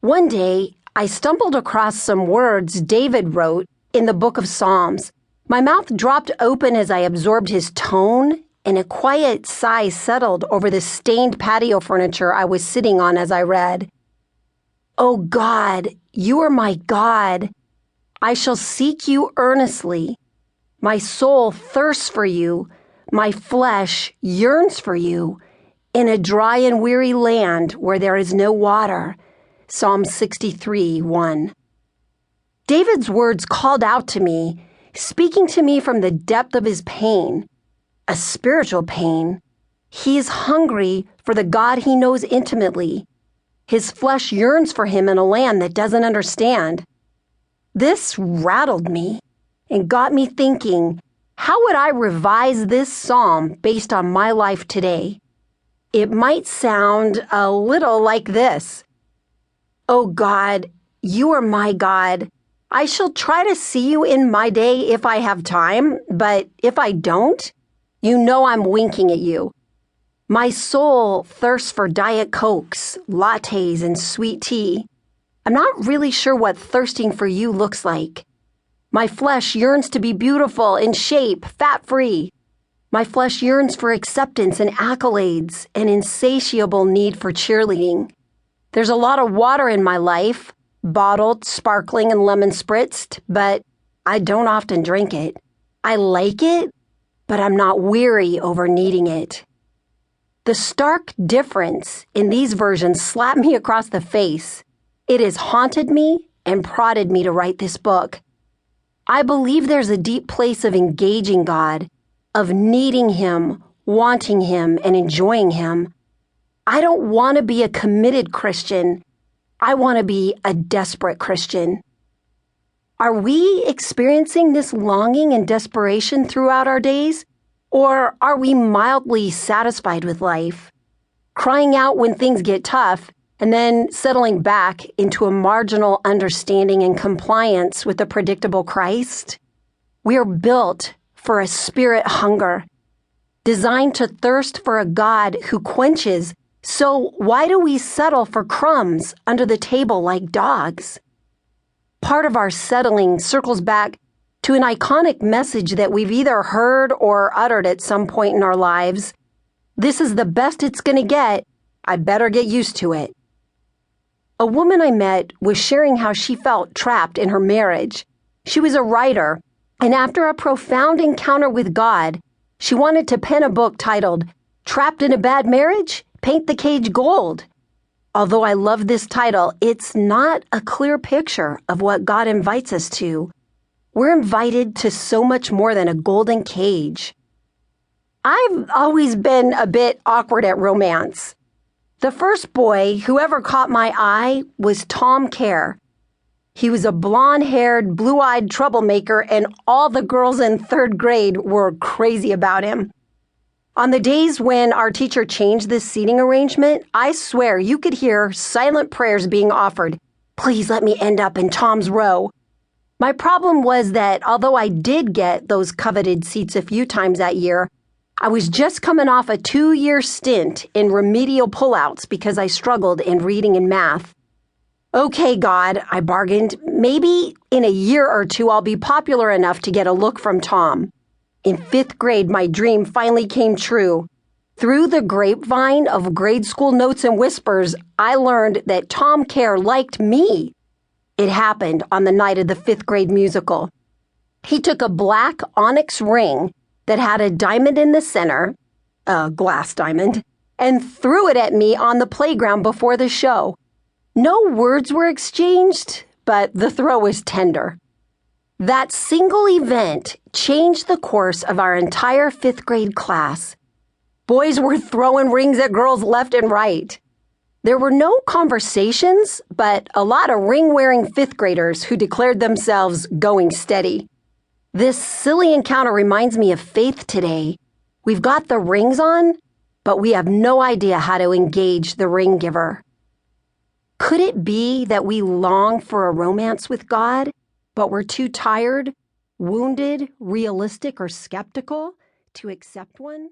One day, I stumbled across some words David wrote in the book of Psalms. My mouth dropped open as I absorbed his tone, and a quiet sigh settled over the stained patio furniture I was sitting on as I read. "O God, you are my God. I shall seek you earnestly. My soul thirsts for you. My flesh yearns for you in a dry and weary land where there is no water." Psalm 63:1. David's words called out to me, speaking to me from the depth of his pain, a spiritual pain. He is hungry for the God he knows intimately. His flesh yearns for him in a land that doesn't understand. This rattled me and got me thinking, how would I revise this psalm based on my life today? It might sound a little like this. "O God, you are my God. I shall try to see you in my day if I have time, but if I don't, you know I'm winking at you. My soul thirsts for Diet Cokes, lattes, and sweet tea. I'm not really sure what thirsting for you looks like. My flesh yearns to be beautiful, in shape, fat-free. My flesh yearns for acceptance and accolades, an insatiable need for cheerleading. There's a lot of water in my life, bottled, sparkling, and lemon spritzed, but I don't often drink it. I like it, but I'm not weary over needing it." The stark difference in these versions slapped me across the face. It has haunted me and prodded me to write this book. I believe there's a deep place of engaging God, of needing Him, wanting Him, and enjoying Him. I don't want to be a committed Christian. I want to be a desperate Christian. Are we experiencing this longing and desperation throughout our days? Or are we mildly satisfied with life, crying out when things get tough, and then settling back into a marginal understanding and compliance with the predictable Christ? We are built for a spirit hunger, designed to thirst for a God who quenches. So why do we settle for crumbs under the table like dogs? Part of our settling circles back to an iconic message that we've either heard or uttered at some point in our lives. This is the best it's going to get. I better get used to it. A woman I met was sharing how she felt trapped in her marriage. She was a writer, and after a profound encounter with God, she wanted to pen a book titled, "Trapped in a Bad Marriage? Paint the Cage Gold." Although I love this title, it's not a clear picture of what God invites us to. We're invited to so much more than a golden cage. I've always been a bit awkward at romance. The first boy who ever caught my eye was Tom Kerr. He was a blonde-haired, blue-eyed troublemaker, and all the girls in third grade were crazy about him. On the days when our teacher changed this seating arrangement, I swear you could hear silent prayers being offered. "Please let me end up in Tom's row." My problem was that although I did get those coveted seats a few times that year, I was just coming off a 2-year stint in remedial pullouts because I struggled in reading and math. "Okay, God," I bargained, "maybe in a year or two I'll be popular enough to get a look from Tom." In 5th grade, my dream finally came true. Through the grapevine of grade school notes and whispers, I learned that Tom Kerr liked me. It happened on the night of the 5th grade musical. He took a black onyx ring that had a diamond in the center, a glass diamond, and threw it at me on the playground before the show. No words were exchanged, but the throw was tender. That single event changed the course of our entire 5th grade class. Boys were throwing rings at girls left and right. There were no conversations, but a lot of ring-wearing 5th graders who declared themselves going steady. This silly encounter reminds me of faith today. We've got the rings on, but we have no idea how to engage the ring giver. Could it be that we long for a romance with God, but we're too tired, wounded, realistic, or skeptical to accept one?